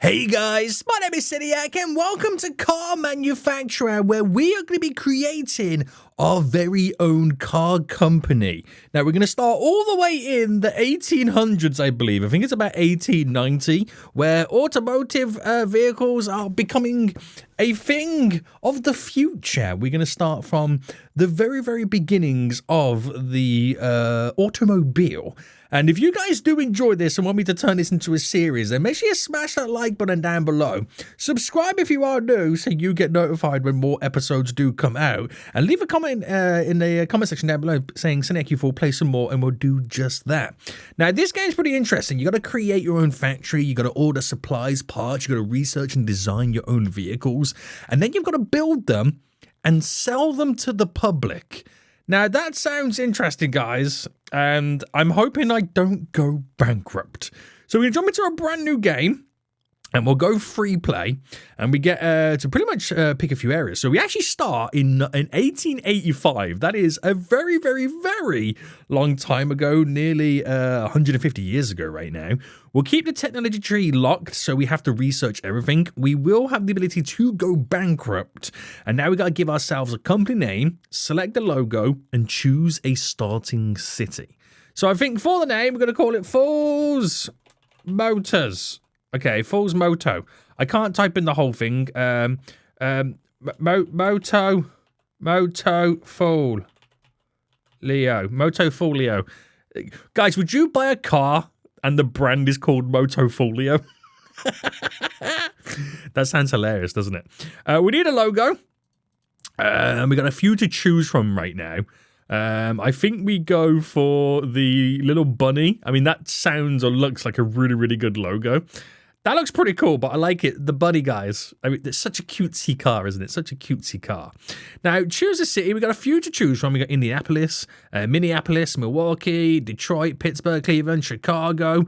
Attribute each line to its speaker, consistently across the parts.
Speaker 1: Hey guys, my name is Seniac and welcome to Car Manufacturer, where we are going to be creating our very own car company. Now we're going to start all the way in the 1800s, I believe. I think it's about 1890, where automotive vehicles are becoming a thing of the future. We're going to start from the very beginnings of the automobile. And if you guys do enjoy this and want me to turn this into a series, then make sure you smash that like button down below. Subscribe if you are new so you get notified when more episodes do come out. And leave a comment in the comment section down below saying, Seniac, you play some more, and we'll do just that. Now, this game's pretty interesting. You got to create your own factory. You got to order supplies, parts. You got to research and design your own vehicles. And then you've got to build them and sell them to the public. Now, that sounds interesting, guys, and I'm hoping I don't go bankrupt. So we're going to jump into a brand new game, and we'll go free play, and we get to pretty much pick a few areas. So we actually start in 1885. That is a very long time ago, nearly 150 years ago right now. We'll keep the technology tree locked, so we have to research everything. We will have the ability to go bankrupt. And now we got to give ourselves a company name, select the logo, and choose a starting city. So I think for the name, we're going to call it Fools Motors. Okay, Fools Moto. I can't type in the whole thing. Moto Fool Leo. Moto Fool Leo. Guys, would you buy a car and the brand is called Moto Folio? That sounds hilarious, doesn't it? We need a logo. We got a few to choose from right now. I think we go for the little bunny. I mean, that sounds or looks like a really good logo. That looks pretty cool, but I like it. The bunny, guys. I mean, it's such a cutesy car, isn't it? Such a cutesy car. Now, choose a city. We got a few to choose from. We got Indianapolis, Minneapolis, Milwaukee, Detroit, Pittsburgh, Cleveland, Chicago.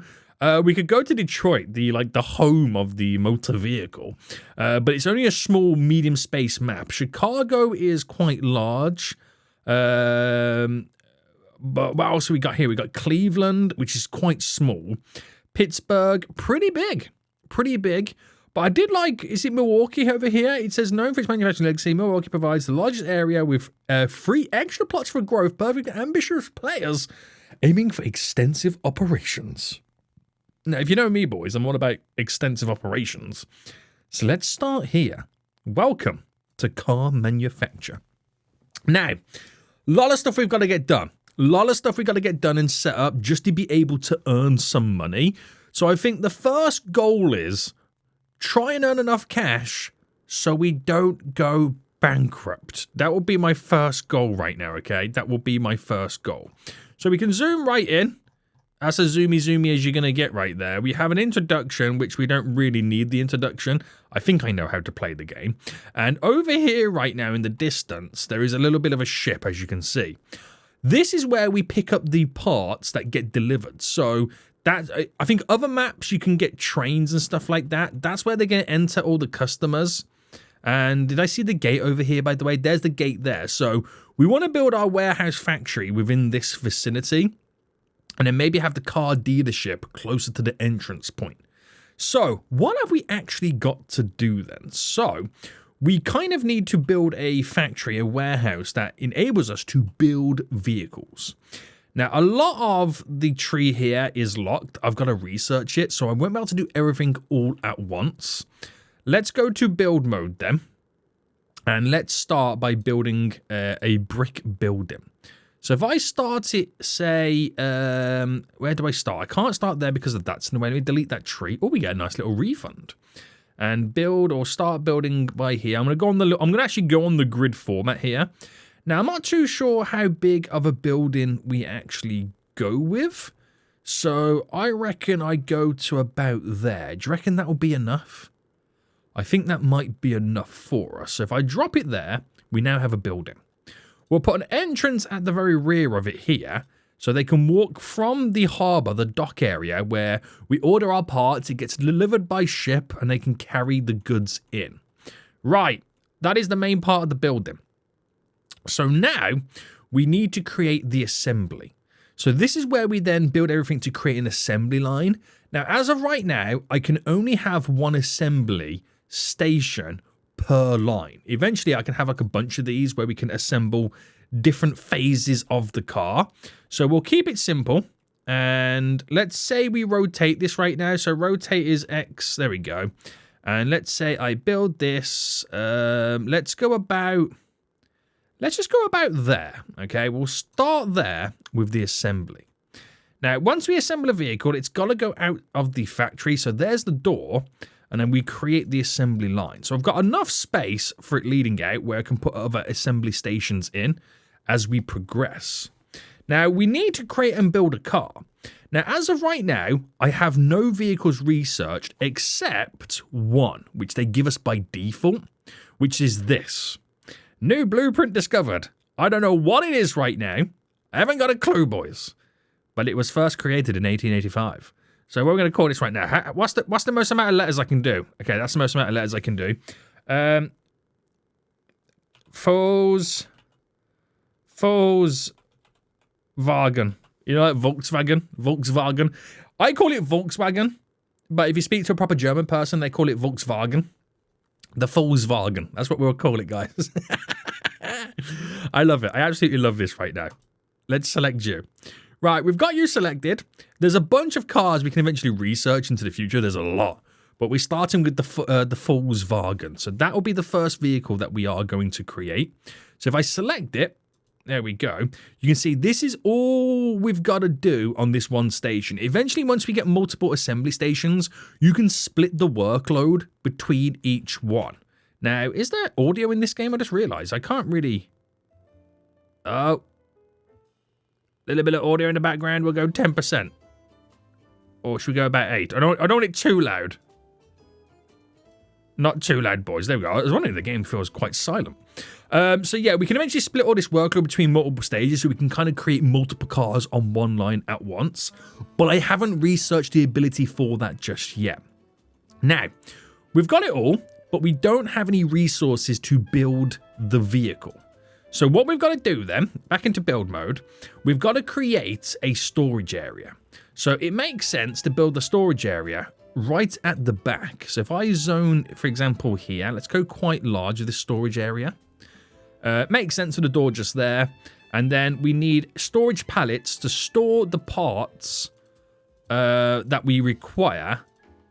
Speaker 1: We could go to Detroit, the home of the motor vehicle, but it's only a small, medium space map. Chicago is quite large. But what else have we got here? We got Cleveland, which is quite small. Pittsburgh, pretty big. But I did like, is it Milwaukee over here? It says, known for its manufacturing legacy, Milwaukee provides the largest area with 3 extra plots for growth, perfect for ambitious players aiming for extensive operations. Now, if you know me, boys, I'm all about extensive operations. So let's start here. Welcome to Car Manufacture. Now, a lot of stuff we've got to get done. And set up just to be able to earn some money. So I think the first goal is try and earn enough cash so we don't go bankrupt. That will be my first goal right now, okay? That will be my first goal. So we can zoom right in. That's as zoomy as you're going to get right there. We have an introduction, which we don't really need the introduction. I think I know how to play the game. And over here right now in the distance, there is a little bit of a ship, as you can see. This is where we pick up the parts that get delivered. So that, I think other maps you can get trains and stuff like that. That's where they're going to enter all the customers. And did I see the gate over here, by the way? There's the gate there. So we want to build our warehouse factory within this vicinity. And then maybe have the car dealership closer to the entrance point. So what have we actually got to do then? So we kind of need to build a factory, a warehouse that enables us to build vehicles. Now, a lot of the tree here is locked. I've got to research it, so I won't be able to do everything all at once. Let's go to build mode then. And let's start by building a brick building. So if I start it, say, where do I start? I can't start there because of that. So let me delete that tree. Oh, we get a nice little refund. And build or start building by here. I'm going to actually go on the grid format here. Now, I'm not too sure how big of a building we actually go with. So I reckon I go to about there. Do you reckon that will be enough? I think that might be enough for us. So if I drop it there, we now have a building. We'll put an entrance at the very rear of it here, so they can walk from the harbour, the dock area, where we order our parts, it gets delivered by ship, and they can carry the goods in. Right, that is the main part of the building. So now, we need to create the assembly. So this is where we then build everything to create an assembly line. Now, as of right now, I can only have one assembly station per line. Eventually, I can have like a bunch of these where we can assemble different phases of the car. So we'll keep it simple. And let's say we rotate this right now. So rotate is X. There we go. And let's say I build this. Let's just go about there. Okay, we'll start there with the assembly. Now, once we assemble a vehicle, it's got to go out of the factory. So there's the door. And then we create the assembly line. So I've got enough space for it leading out where I can put other assembly stations in as we progress. Now, we need to create and build a car. Now, as of right now, I have no vehicles researched except one, which they give us by default, which is this. New blueprint discovered. I don't know what it is right now. I haven't got a clue, boys. But it was first created in 1885. So we're going to call this right now. What's the most amount of letters I can do? Okay, that's the most amount of letters I can do. Volkswagen. You know, like Volkswagen. I call it Volkswagen, but if you speak to a proper German person, they call it Volkswagen. The Volkswagen. That's what we'll call it, guys. I love it. I absolutely love this right now. Let's select you. Right, we've got you selected. There's a bunch of cars we can eventually research into the future. There's a lot. But we're starting with the Volkswagen. So that will be the first vehicle that we are going to create. So if I select it, there we go. You can see this is all we've got to do on this one station. Eventually, once we get multiple assembly stations, you can split the workload between each one. Now, is there audio in this game? I just realized I can't really... Oh. A little bit of audio in the background. We'll go 10%. Or should we go about 8? I don't want it too loud. Not too loud, boys. There we go. I was wondering if the game feels quite silent. So yeah, we can eventually split all this workload between multiple stages so we can kind of create multiple cars on one line at once. But I haven't researched the ability for that just yet. Now, we've got it all, but we don't have any resources to build the vehicle. So what we've got to do then, back into build mode, we've got to create a storage area. So it makes sense to build the storage area right at the back. So if I zone, for example, here, let's go quite large of this storage area. Makes sense for the door just there. And then we need storage pallets to store the parts that we require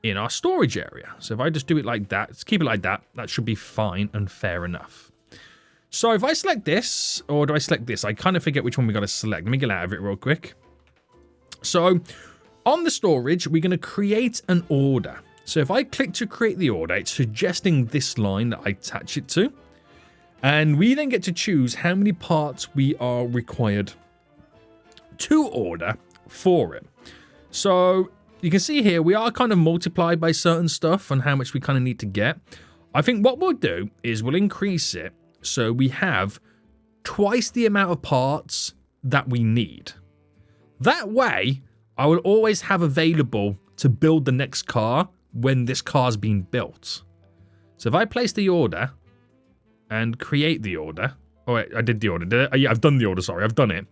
Speaker 1: in our storage area. So if I just do it like that, let's keep it like that. That should be fine and fair enough. So if I select this, or do I select this? I kind of forget which one we got to select. Let me get out of it real quick. So on the storage, we're going to create an order. So if I click to create the order, it's suggesting this line that I attach it to. And we then get to choose how many parts we are required to order for it. So you can see here, we are kind of multiplied by certain stuff and how much we kind of need to get. I think what we'll do is we'll increase it so we have twice the amount of parts that we need. That way, I will always have available to build the next car when this car's being built. So if I place the order and create the order. Oh, wait, I did the order. Yeah, I've done the order. Sorry, I've done it.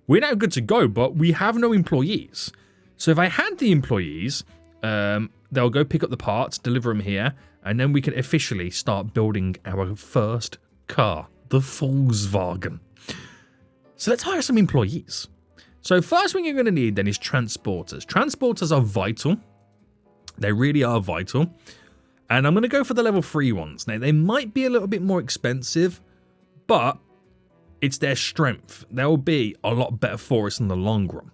Speaker 1: We're now good to go, but we have no employees. So if I had the employees, they'll go pick up the parts, deliver them here, and then we can officially start building our first car, the Volkswagen. So let's hire some employees. So first thing you're going to need then is transporters. Transporters are vital. They really are vital. And I'm going to go for the level 3 ones. Now, they might be a little bit more expensive, but it's their strength. They'll be a lot better for us in the long run.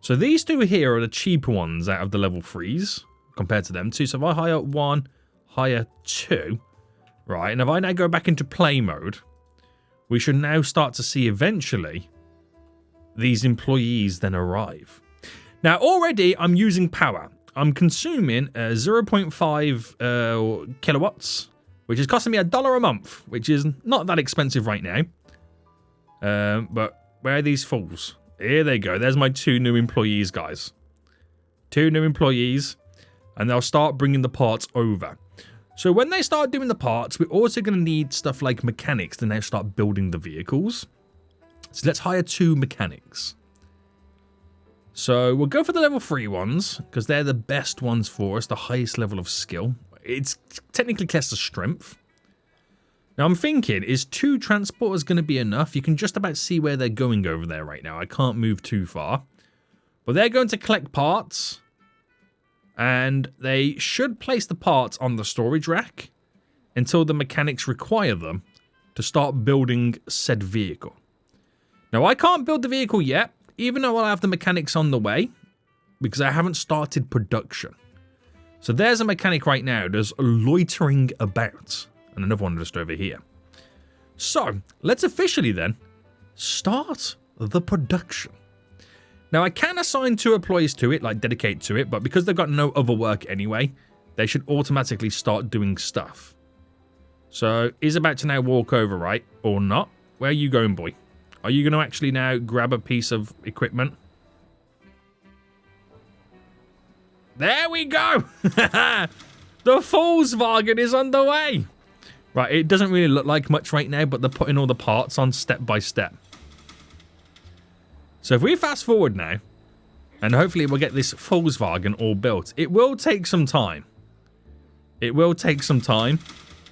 Speaker 1: So these two here are the cheaper ones out of the level 3s compared to them two. So if I hire 1, hire 2, right, and if I now go back into play mode, we should now start to see eventually these employees then arrive. Now, already I'm using power. I'm consuming 0.5 kilowatts, which is costing me $1 a month, which is not that expensive right now. But where are these fools? Here they go. There's my 2 new employees, guys. 2 new employees, and they'll start bringing the parts over. So when they start doing the parts, we're also going to need stuff like mechanics to now start building the vehicles. So let's hire 2 mechanics. So we'll go for the level 3 ones, because they're the best ones for us, the highest level of skill. It's technically classed as strength. Now I'm thinking, is 2 transporters going to be enough? You can just about see where they're going over there right now. I can't move too far. But they're going to collect parts. And they should place the parts on the storage rack until the mechanics require them to start building said vehicle. Now I can't build the vehicle yet, even though I have the mechanics on the way, because I haven't started production. So there's a mechanic right now that's loitering about. And another one just over here. So, let's officially then start the production. Now, I can assign 2 employees to it, like dedicate to it, but because they've got no other work anyway, they should automatically start doing stuff. So, he's about to now walk over, right? Or not? Where are you going, boy? Are you going to actually now grab a piece of equipment? There we go! The Volkswagen is underway! Right, it doesn't really look like much right now, but they're putting all the parts on step by step. So if we fast forward now, and hopefully we'll get this Volkswagen all built, it will take some time. It will take some time,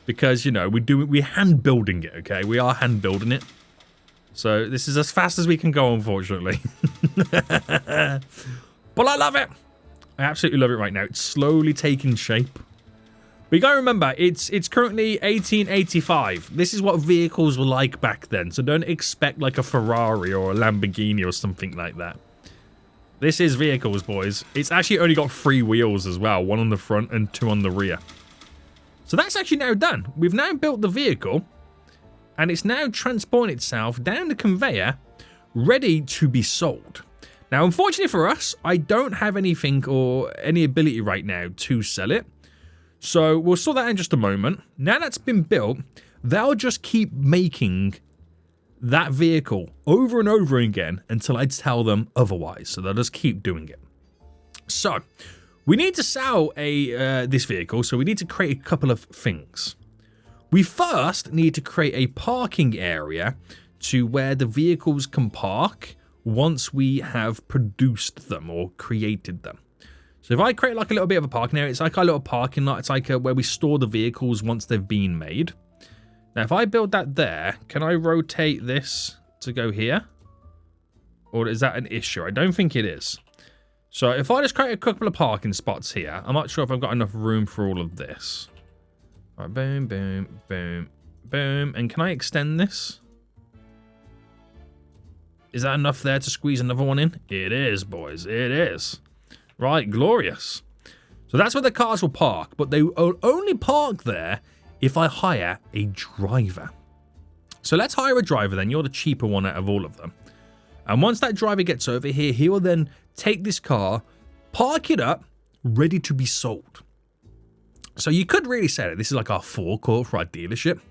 Speaker 1: because, you know, we're hand building it, okay? We are hand building it. So this is as fast as we can go, unfortunately. But I love it. I absolutely love it right now. It's slowly taking shape. But you gotta remember, it's currently 1885. This is what vehicles were like back then, so don't expect like a Ferrari or a Lamborghini or something like that. This is vehicles, boys. It's actually only got 3 wheels as well, 1 on the front and 2 on the rear. So that's actually now done. We've now built the vehicle, and it's now transporting itself down the conveyor, ready to be sold. Now, unfortunately for us, I don't have anything or any ability right now to sell it. So we'll sort that in just a moment. Now that's been built, they'll just keep making that vehicle over and over again until I tell them otherwise. So they'll just keep doing it. So we need to sell this vehicle, so we need to create a couple of things. We first need to create a parking area to where the vehicles can park once we have produced them or created them. So if I create like a little bit of a parking area, it's like a little parking lot. It's like where we store the vehicles once they've been made. Now, if I build that there, can I rotate this to go here? Or is that an issue? I don't think it is. So if I just create a couple of parking spots here, I'm not sure if I've got enough room for all of this. All right, boom, boom, boom, boom. And can I extend this? Is that enough there to squeeze another one in? It is, boys. It is. Right, glorious. So that's where the cars will park, but they will only park there if I hire a driver. So let's hire a driver then. You're the cheaper one out of all of them. And once that driver gets over here, he will then take this car, park it up, ready to be sold. So you could really say that this is like our forecourt for our dealership,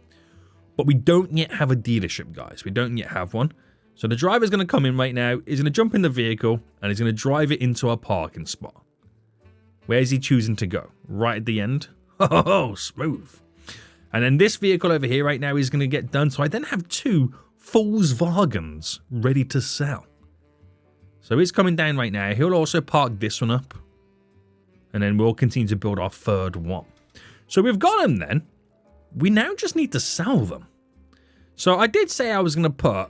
Speaker 1: but we don't yet have a dealership, guys. We don't yet have one. So the driver's going to come in right now, he's going to jump in the vehicle, and he's going to drive it into our parking spot. Where is he choosing to go? Right at the end? Oh, smooth. And then this vehicle over here right now is going to get done, so I then have 2 Volkswagens ready to sell. So he's coming down right now. He'll also park this one up, and then we'll continue to build our 3rd one. So we've got them then. We now just need to sell them. So I did say I was going to put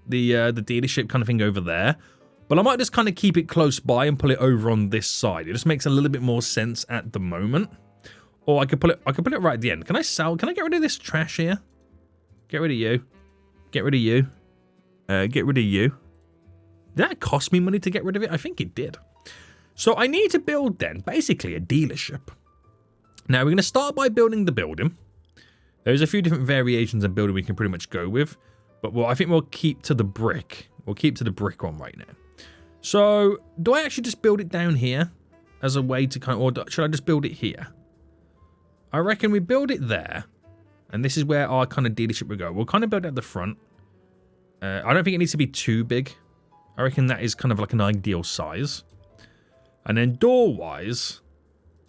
Speaker 1: the dealership kind of thing over there, but I might just kind of keep it close by and pull it over on this side. It just makes a little bit more sense at the moment. Or I could put it right at the end. Can I get rid of this trash here? Get rid of you. Get rid of you. Get rid of you. Did that cost me money to get rid of it? I think it did. So I need to build then basically a dealership. Now we're going to start by building the building. There's a few different variations of building we can pretty much go with. But I think we'll keep to the brick. We'll keep to the brick one right now. So, do I actually just build it down here as a way to kind of, or should I just build it here? I reckon we build it there. And this is where our kind of dealership will go. We'll kind of build it at the front. I don't think it needs to be too big. I reckon that is kind of like an ideal size. And then door-wise,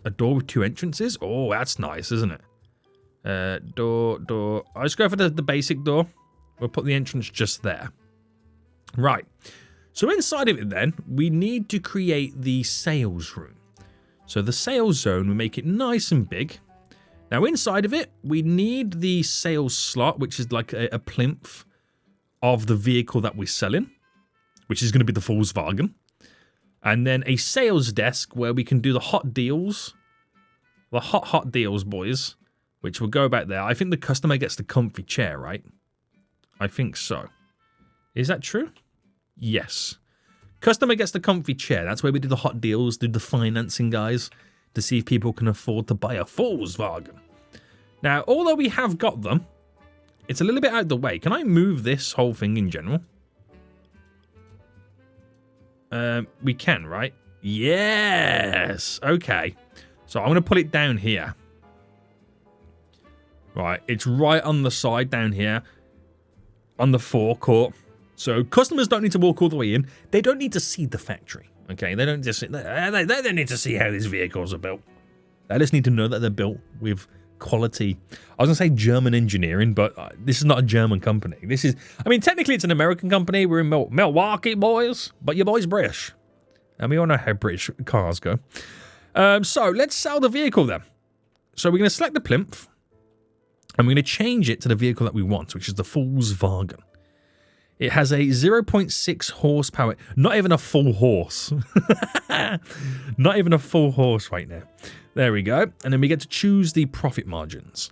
Speaker 1: a door with 2 entrances. Oh, that's nice, isn't it? Door. I'll just go for the basic door. We'll put the entrance just there. Right. So inside of it then, we need to create the sales room. So the sales zone, we make it nice and big. Now inside of it, we need the sales slot, which is like a plinth of the vehicle that we're selling, which is going to be the Volkswagen. And then a sales desk where we can do the hot deals. The hot deals, boys, which will go back there. I think the customer gets the comfy chair, right? I think so. Is that true? Yes. Customer gets the comfy chair. That's where we do the hot deals, do the financing, guys, to see if people can afford to buy a Volkswagen. Now, although we have got them, it's a little bit out of the way. Can I move this whole thing in general? We can, right? Yes. Okay. So I'm going to put it down here. Right. It's right on the side down here on the forecourt. So customers don't need to walk all the way in. They don't need to see the factory. Okay. They don't just they don't need to see how these vehicles are built. They just need to know that they're built with quality. I was going to say German engineering, but this is not a German company. This is, I mean, technically it's an American company. We're in Milwaukee, boys, but your boy's British. And we all know how British cars go. So let's sell the vehicle then. So we're going to select the plinth and we're going to change it to the vehicle that we want, which is the Volkswagen. It has a 0.6 horsepower, not even a full horse. Not even a full horse right now. There we go. And then we get to choose the profit margins.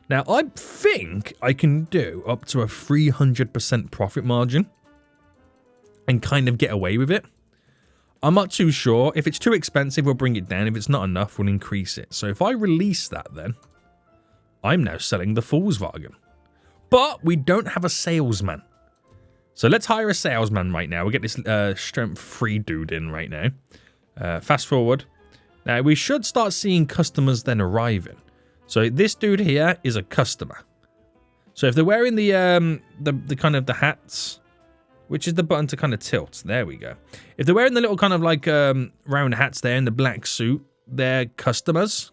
Speaker 1: Now, I think I can do up to a 300% profit margin and kind of get away with it. I'm not too sure. If it's too expensive, we'll bring it down. If it's not enough, we'll increase it. So if I release that then, I'm now selling the Volkswagen. But we don't have a salesman. So let's hire a salesman right now. We'll get this strength 3 dude in right now. Fast forward. Now, we should start seeing customers then arriving. So this dude here is a customer. So if they're wearing the kind of the hats, which is the button to kind of tilt. There we go. If they're wearing the little kind of like round hats there in the black suit, they're customers.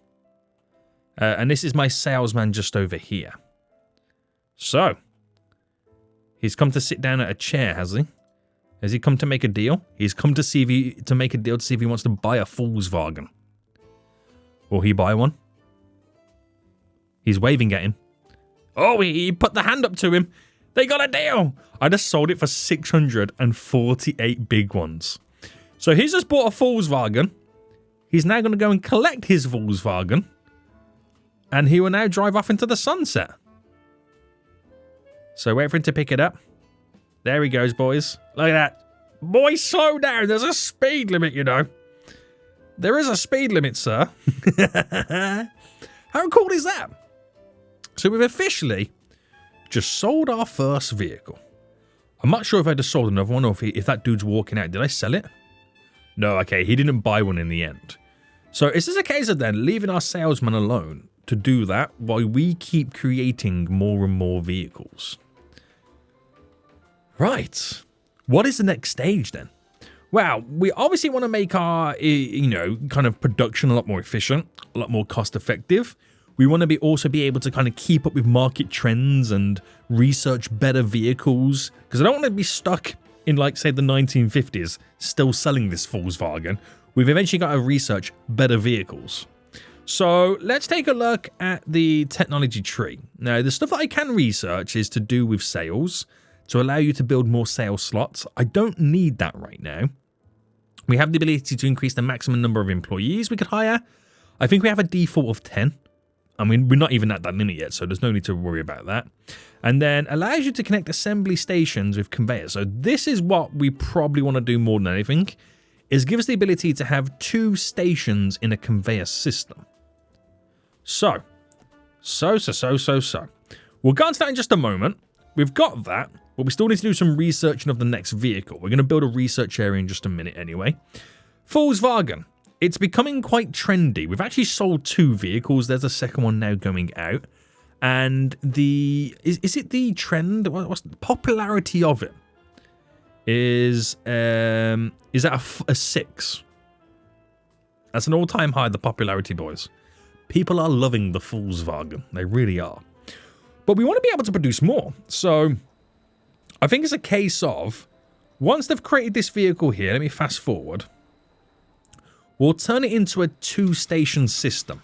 Speaker 1: And this is my salesman just over here. So, he's come to sit down at a chair, has he? Has he come to make a deal? He's come to see if to make a deal to see if he wants to buy a Volkswagen. Will he buy one? He's waving at him. Oh, he put the hand up to him. They got a deal. I just sold it for 648 big ones. So he's just bought a Volkswagen. He's now going to go and collect his Volkswagen. And he will now drive off into the sunset. So wait for him to pick it up. There he goes, boys. Look at that. Boys, slow down. There's a speed limit, you know. There is a speed limit, sir. How cool is that? So we've officially just sold our first vehicle. I'm not sure if I just sold another one or if that dude's walking out. Did I sell it? No, okay. He didn't buy one in the end. So is this a case of then leaving our salesman alone to do that while we keep creating more and more vehicles? Right. What is the next stage then? Well, we obviously want to make our, kind of production a lot more efficient, a lot more cost effective. We want to also be able to kind of keep up with market trends and research better vehicles. Because I don't want to be stuck in, like, say, the 1950s, still selling this Volkswagen. We've eventually got to research better vehicles. So let's take a look at the technology tree. Now, the stuff that I can research is to do with sales, to allow you to build more sales slots. I don't need that right now. We have the ability to increase the maximum number of employees we could hire. I think we have a default of 10. I mean, we're not even at that limit yet, so there's no need to worry about that. And then allows you to connect assembly stations with conveyors. So this is what we probably want to do more than anything, is give us the ability to have 2 stations in a conveyor system. So. We'll go into that in just a moment. We've got that, but we still need to do some researching of the next vehicle. We're going to build a research area in just a minute anyway. Volkswagen. It's becoming quite trendy. We've actually sold 2 vehicles. There's a second one now going out. And is it the trend? What's the popularity of it? Is that a 6? That's an all-time high, the popularity, boys. People are loving the Volkswagen. They really are. But we want to be able to produce more. So I think it's a case of Once they've created this vehicle here, let me fast forward. We'll turn it into a 2-station system.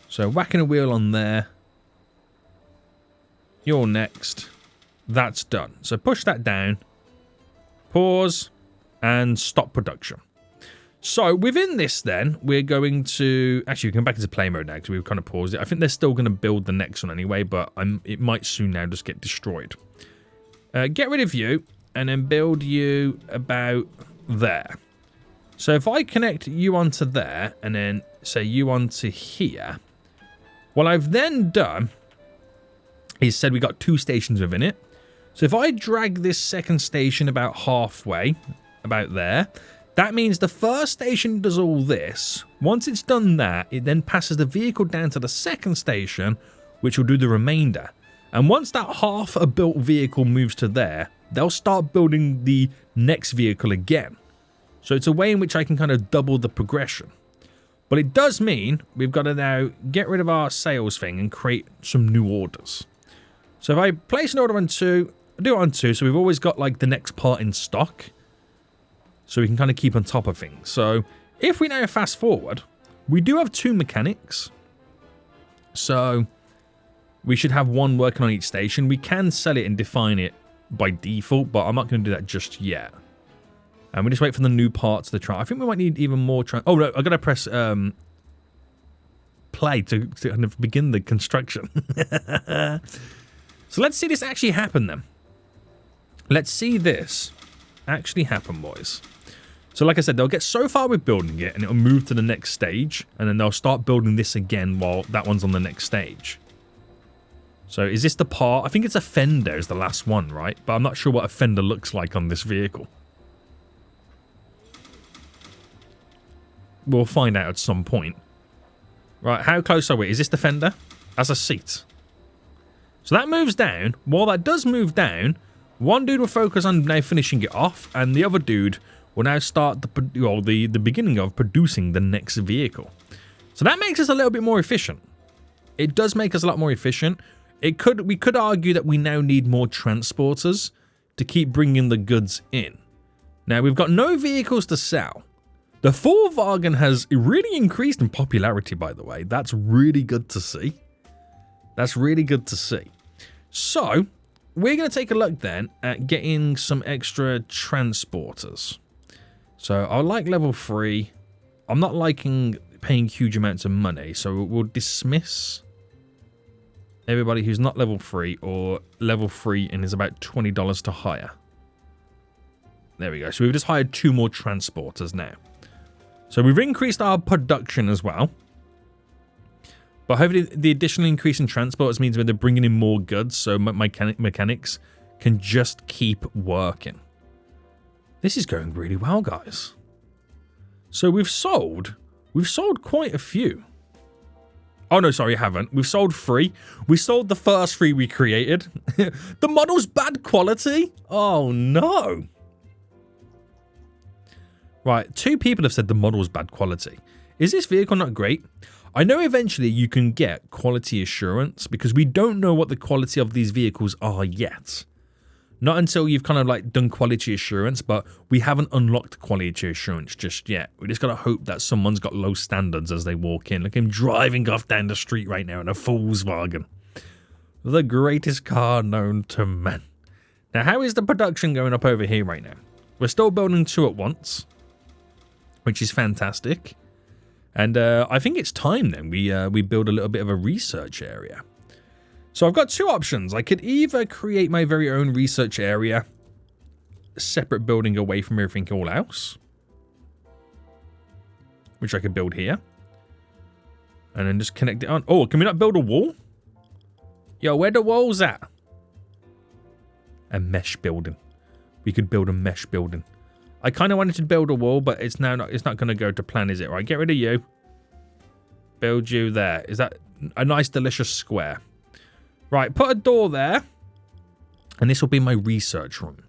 Speaker 1: So whacking a wheel on there. You're next. That's done. So push that down. Pause. And stop production. So within this then, we're going to... Actually, we can come back into play mode now because we've kind of paused it. I think they're still going to build the next one anyway, but it might soon now just get destroyed. Get rid of you and then build you about there. So if I connect you onto there and then say you onto here, what I've then done is said we got 2 stations within it. So if I drag this second station about halfway, about there, that means the first station does all this. Once it's done that, it then passes the vehicle down to the second station, which will do the remainder. And once that half a built vehicle moves to there, they'll start building the next vehicle again. So it's a way in which I can kind of double the progression. But it does mean we've got to now get rid of our sales thing and create some new orders. So if I place an order on 2, I do it on 2, so we've always got like the next part in stock. So we can kind of keep on top of things. So if we now fast forward, we do have 2 mechanics. So we should have 1 working on each station. We can sell it and define it by default, but I'm not going to do that just yet. And we just wait for the new parts of the train. I think we might need even more train. Oh, no, I've got to press play to kind of begin the construction. So let's see this actually happen then. Let's see this actually happen, boys. So like I said, they'll get so far with building it and it'll move to the next stage. And then they'll start building this again while that one's on the next stage. So is this the part? I think it's a fender is the last one, right? But I'm not sure what a fender looks like on this vehicle. We'll find out at some point. Right, how close are we? Is this the fender? As a seat. So that moves down. While that does move down, one dude will focus on now finishing it off, and the other dude will now start the beginning of producing the next vehicle. So that makes us a little bit more efficient. It does make us a lot more efficient. We could argue that we now need more transporters to keep bringing the goods in. Now, we've got no vehicles to sell. The Vorwagen has really increased in popularity, by the way. That's really good to see. That's really good to see. So, we're going to take a look then at getting some extra transporters. So, I like level 3. I'm not liking paying huge amounts of money, so we'll dismiss everybody who's not level 3 or level 3 and is about $20 to hire. There we go. So, we've just hired 2 more transporters now. So we've increased our production as well. But hopefully the additional increase in transporters means when they're bringing in more goods, so mechanics can just keep working. This is going really well, guys. So we've sold quite a few. Oh no, sorry, I haven't. We've sold 3. We sold the first 3 we created. The model's bad quality? Oh no. Right, 2 people have said the model's bad quality. Is this vehicle not great? I know eventually you can get quality assurance because we don't know what the quality of these vehicles are yet. Not until you've kind of like done quality assurance, but we haven't unlocked quality assurance just yet. We just got to hope that someone's got low standards as they walk in. Look at him driving off down the street right now in a Volkswagen. The greatest car known to man. Now, how is the production going up over here right now? We're still building 2 at once, which is fantastic. And I think it's time then we build a little bit of a research area. So I've got 2 options. I could either create my very own research area, a separate building away from everything all else, which I could build here, and then just connect it on. Oh, can we not build a wall? Yo, where the walls at? A mesh building. We could build a mesh building. I kind of wanted to build a wall, but it's not going to go to plan, is it? Right, get rid of you. Build you there. Is that a nice, delicious square? Right, put a door there. And this will be my research room.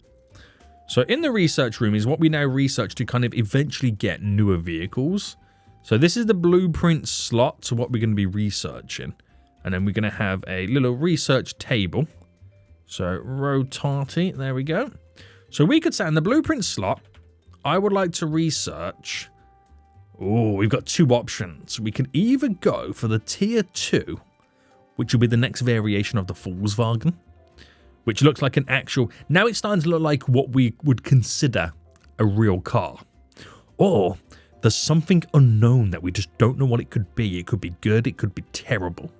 Speaker 1: So in the research room is what we now research to kind of eventually get newer vehicles. So this is the blueprint slot to what we're going to be researching. And then we're going to have a little research table. So rotate, there we go. So we could say in the blueprint slot, I would like to research. Oh, we've got two options. We can either go for the tier 2, which will be the next variation of the Volkswagen, which looks like an actual... Now it's starting to look like what we would consider a real car. Or there's something unknown that we just don't know what it could be. It could be good, it could be terrible.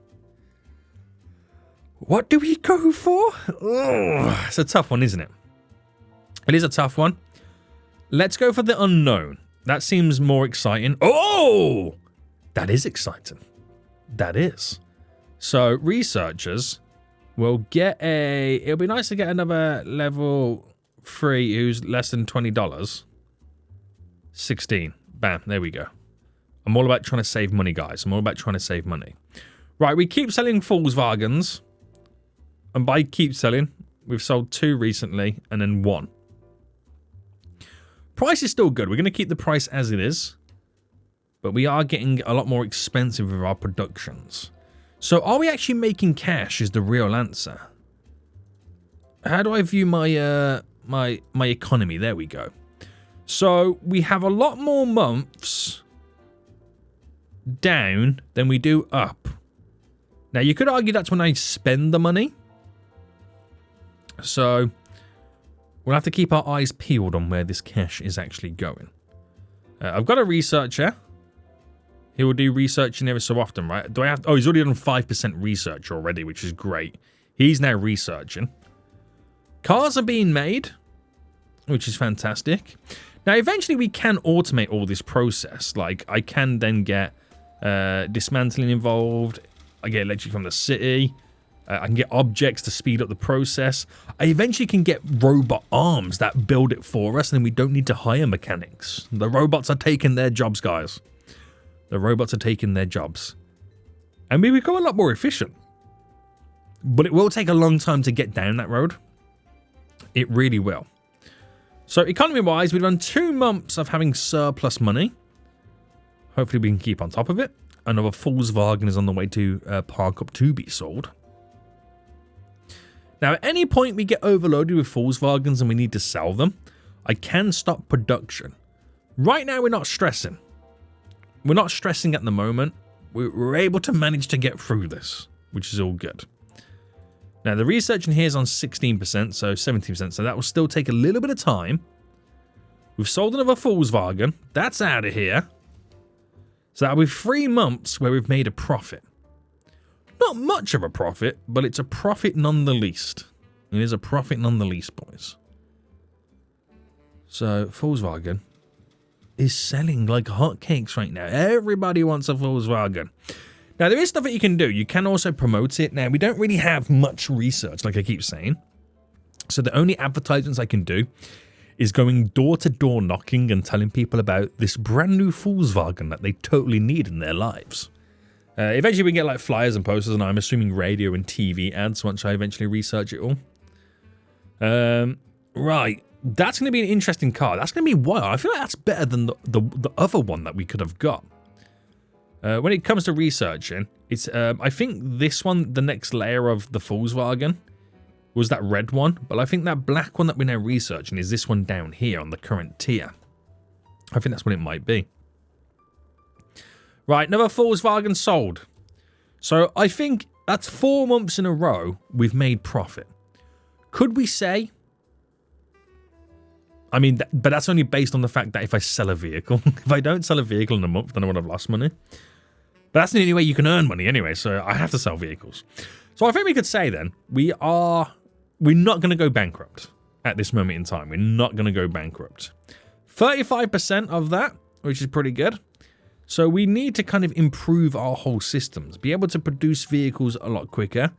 Speaker 1: What do we go for? Oh, it's a tough one, isn't it? It is a tough one. Let's go for the unknown. That seems more exciting. Oh! That is exciting. That is. So, researchers will get a... It'll be nice to get another level 3 who's less than $20. 16. Bam. There we go. I'm all about trying to save money, guys. I'm all about trying to save money. Right, we keep selling Volkswagens. And by keep selling, we've sold 2 recently and then 1. Price is still good. We're going to keep the price as it is. But we are getting a lot more expensive with our productions. So are we actually making cash is the real answer. How do I view my my economy? There we go. So we have a lot more months down than we do up. Now you could argue that's when I spend the money. So we'll have to keep our eyes peeled on where this cash is actually going. I've got a researcher. He will do researching every so often, right? Do I have... Oh, he's already done 5% research already, which is great. He's now researching. Cars are being made, which is fantastic. Now, eventually we can automate all this process. Like, I can then get dismantling involved. I get electric from the city. I can get objects to speed up the process. I eventually can get robot arms that build it for us, and then we don't need to hire mechanics. The robots are taking their jobs, guys. The robots are taking their jobs. And we become a lot more efficient. But it will take a long time to get down that road. It really will. So economy-wise, we've done 2 months of having surplus money. Hopefully we can keep on top of it. Another Volkswagen is on the way to park up to be sold. Now, at any point we get overloaded with Volkswagens and we need to sell them, I can stop production. Right now, we're not stressing. We're not stressing at the moment. We're able to manage to get through this, which is all good. Now, the research in here is on 16%, so 17%, so that will still take a little bit of time. We've sold another Volkswagen. That's out of here. So that'll be 3 months where we've made a profit. Not much of a profit, but it's a profit none the least. It is a profit none the least, boys. So, Volkswagen is selling like hotcakes right now. Everybody wants a Volkswagen. Now, there is stuff that you can do. You can also promote it. Now, we don't really have much research, like I keep saying. So the only advertisements I can do is going door-to-door knocking and telling people about this brand new Volkswagen that they totally need in their lives. Eventually, we can get like flyers and posters, and I'm assuming radio and TV ads once I eventually research it all. Right. That's going to be an interesting car. That's going to be wild. I feel like that's better than the other one that we could have got. When it comes to researching, it's I think this one, the next layer of the Volkswagen, was that red one. But I think that black one that we're now researching is this one down here on the current tier. I think that's what it might be. Right, another Volkswagen sold. So I think that's 4 months in a row we've made profit. Could we say... I mean, but that's only based on the fact that if I sell a vehicle. If I don't sell a vehicle in a month, then I would have lost money. But that's the only way you can earn money anyway, so I have to sell vehicles. So I think we could say then, we're not going to go bankrupt at this moment in time. We're not going to go bankrupt. 35% of that, which is pretty good. So we need to kind of improve our whole systems. Be able to produce vehicles a lot quicker,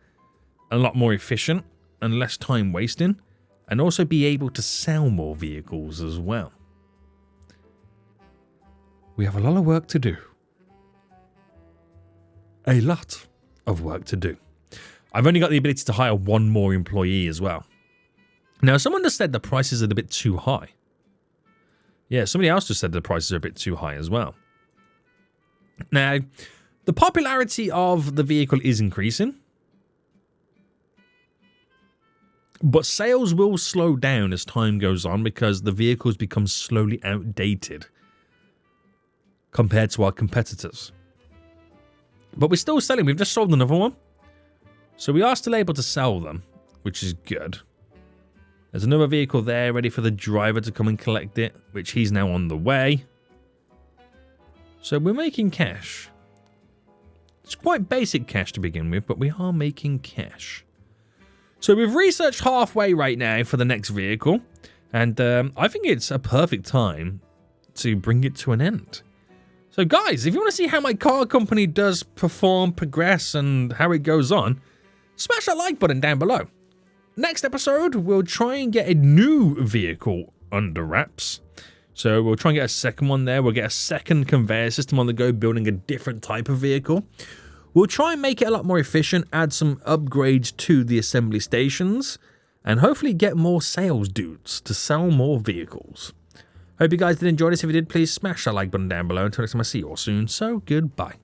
Speaker 1: a lot more efficient, and less time wasting. And also be able to sell more vehicles as well. We have a lot of work to do. A lot of work to do. I've only got the ability to hire 1 more employee as well. Now, someone just said the prices are a bit too high. Yeah, somebody else just said the prices are a bit too high as well. Now, the popularity of the vehicle is increasing. But sales will slow down as time goes on because the vehicles become slowly outdated compared to our competitors. But we're still selling. We've just sold another one. So we are still able to sell them, which is good. There's another vehicle there ready for the driver to come and collect it, which he's now on the way. So we're making cash. It's quite basic cash to begin with, but we are making cash. So we've researched halfway right now for the next vehicle, and I think it's a perfect time to bring it to an end. So guys, if you want to see how my car company does perform, progress, and how it goes on, smash that like button down below. Next episode, we'll try and get a new vehicle under wraps. So we'll try and get a second one there. We'll get a second conveyor system on the go, building a different type of vehicle. We'll try and make it a lot more efficient, add some upgrades to the assembly stations, and hopefully get more sales dudes to sell more vehicles. Hope you guys did enjoy this. If you did, please smash that like button down below. Until next time, I see you all soon. So, goodbye.